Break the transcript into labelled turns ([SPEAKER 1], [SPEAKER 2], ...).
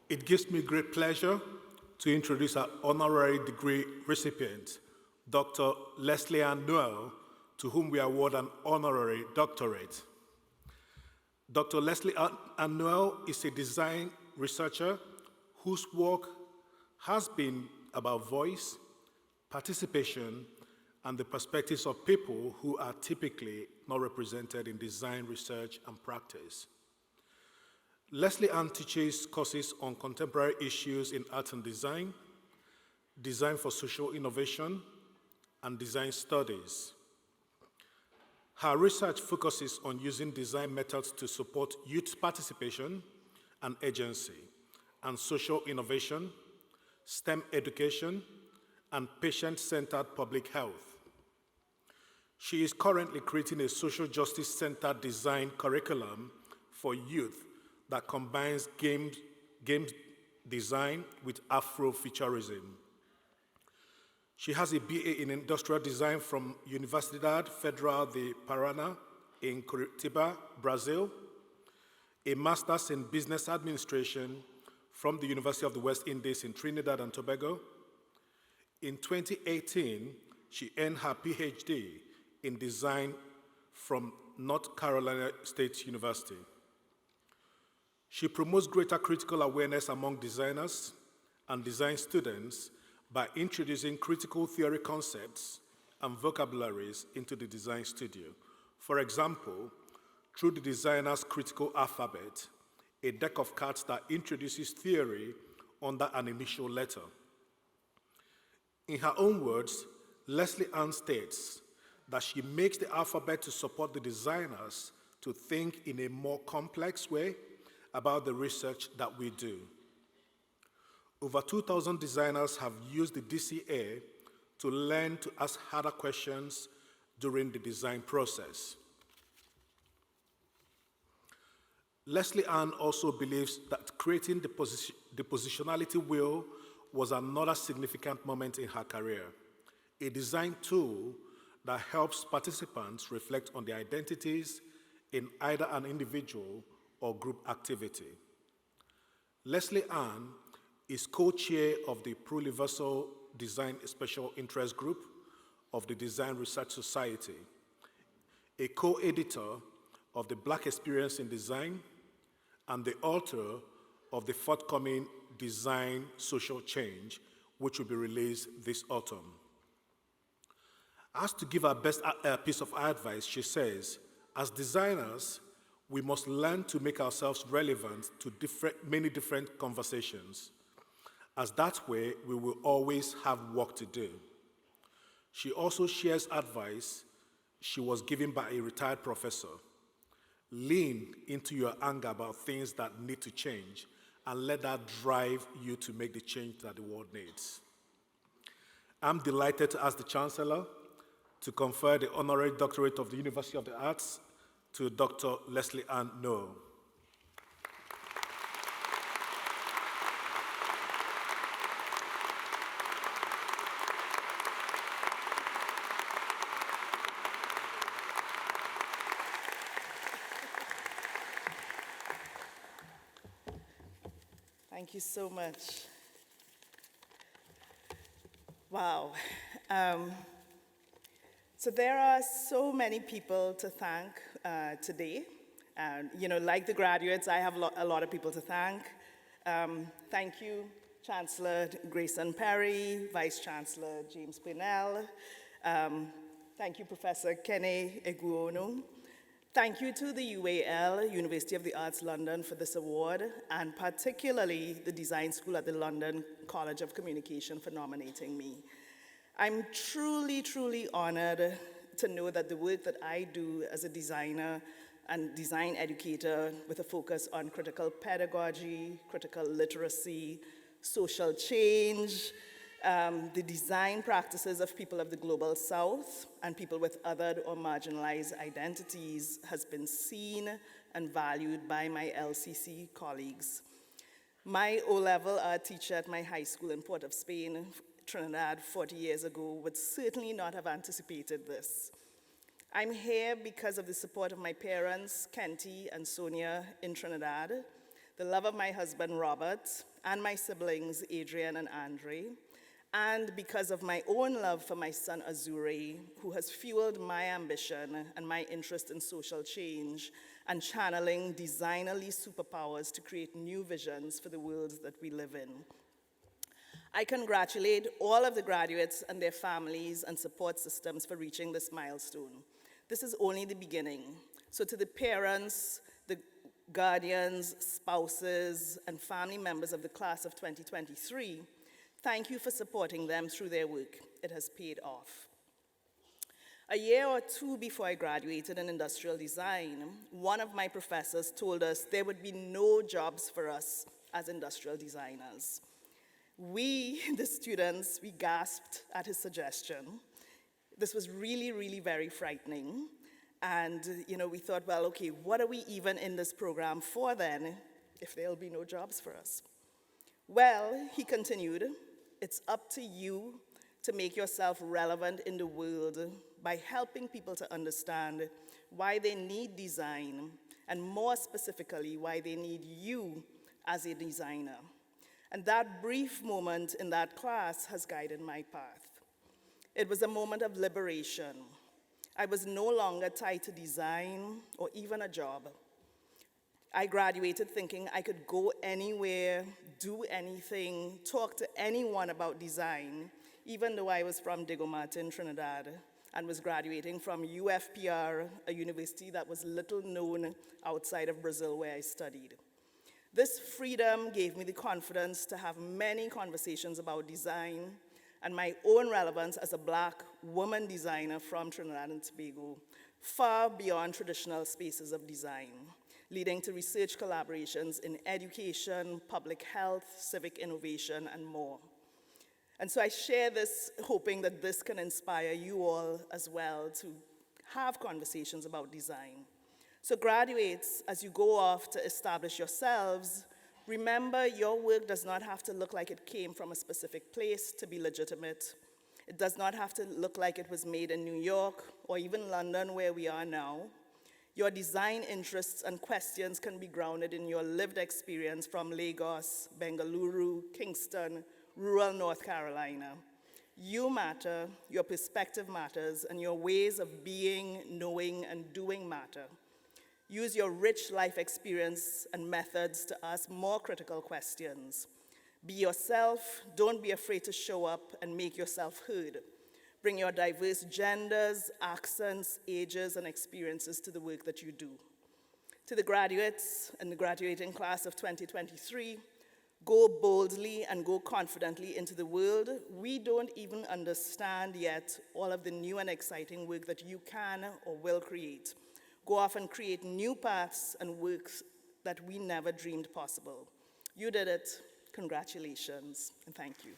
[SPEAKER 1] It gives me great pleasure to introduce our honorary degree recipient, Dr. Lesley Ann Noel, to whom we award an honorary doctorate. Dr. Lesley Ann Noel is a design researcher whose work has been about voice, participation, and the perspectives of people who are typically not represented in design research and practice. Lesley Ann teaches courses on contemporary issues in art and design, design for social innovation, and design studies. Her research focuses on using design methods to support youth participation and agency, and social innovation, STEM education, and patient-centered public health. She is currently creating a social justice-centered design curriculum for youth that combines game design with Afrofuturism. She has a BA in Industrial Design from Universidade Federal de Paraná in Curitiba, Brazil, a Master's in Business Administration from the University of the West Indies in Trinidad and Tobago. In 2018, she earned her PhD in Design from North Carolina State University. She promotes greater critical awareness among designers and design students by introducing critical theory concepts and vocabularies into the design studio. For example, through the designer's critical alphabet, a deck of cards that introduces theory under an initial letter. In her own words, Lesley Ann states that she makes the alphabet to support the designers to think in a more complex way about the research that we do. Over 2,000 designers have used the DCA to learn to ask harder questions during the design process. Lesley Ann also believes that creating the positionality wheel was another significant moment in her career, a design tool that helps participants reflect on their identities in either an individual or group activity. Lesley Ann is co-chair of the Pro-Universal Design Special Interest Group of the Design Research Society, a co-editor of the Black Experience in Design, and the author of the forthcoming Design Social Change, which will be released this autumn. As to give her best piece of advice, she says, as designers, we must learn to make ourselves relevant to many different conversations, as that way we will always have work to do. She also shares advice she was given by a retired professor. Lean into your anger about things that need to change and let that drive you to make the change that the world needs. I'm delighted to ask the Chancellor to confer the Honorary Doctorate of the University of the Arts to Dr. Lesley Ann Noel.
[SPEAKER 2] Thank you so much. Wow. So there are so many people to thank today. Like the graduates, I have a lot of people to thank. Thank you, Chancellor Grayson Perry, Vice Chancellor James Pinnell. Thank you, Professor Kene Eguonu. Thank you to the UAL, University of the Arts London, for this award, and particularly the Design School at the London College of Communication for nominating me. I'm truly, truly honored to know that the work that I do as a designer and design educator with a focus on critical pedagogy, critical literacy, social change, the design practices of people of the Global South and people with othered or marginalized identities has been seen and valued by my LCC colleagues. My O-level art teacher at my high school in Port of Spain, Trinidad, 40 years ago would certainly not have anticipated this. I'm here because of the support of my parents, Kenty and Sonia in Trinidad, the love of my husband, Robert, and my siblings, Adrian and Andre, and because of my own love for my son, Azure, who has fueled my ambition and my interest in social change and channeling designerly superpowers to create new visions for the worlds that we live in. I congratulate all of the graduates and their families and support systems for reaching this milestone. This is only the beginning. So to the parents, the guardians, spouses, and family members of the class of 2023, thank you for supporting them through their work. It has paid off. A year or two before I graduated in industrial design, one of my professors told us there would be no jobs for us as industrial designers. We, the students, we gasped at his suggestion. This was really, really very frightening. And, we thought, well, okay, what are we even in this program for then if there'll be no jobs for us? Well, he continued, it's up to you to make yourself relevant in the world by helping people to understand why they need design, and more specifically, why they need you as a designer. And that brief moment in that class has guided my path. It was a moment of liberation. I was no longer tied to design or even a job. I graduated thinking I could go anywhere, do anything, talk to anyone about design, even though I was from Diego Martin, Trinidad, and was graduating from UFPR, a university that was little known outside of Brazil where I studied. This freedom gave me the confidence to have many conversations about design and my own relevance as a Black woman designer from Trinidad and Tobago, far beyond traditional spaces of design, leading to research collaborations in education, public health, civic innovation, and more. And so I share this hoping that this can inspire you all as well to have conversations about design. So graduates, as you go off to establish yourselves, remember your work does not have to look like it came from a specific place to be legitimate. It does not have to look like it was made in New York or even London where we are now. Your design interests and questions can be grounded in your lived experience from Lagos, Bengaluru, Kingston, rural North Carolina. You matter, your perspective matters, and your ways of being, knowing, and doing matter. Use your rich life experience and methods to ask more critical questions. Be yourself, don't be afraid to show up and make yourself heard. Bring your diverse genders, accents, ages, and experiences to the work that you do. To the graduates and the graduating class of 2023, go boldly and go confidently into the world. We don't even understand yet all of the new and exciting work that you can or will create. Go off and create new paths and works that we never dreamed possible. You did it. Congratulations, and thank you.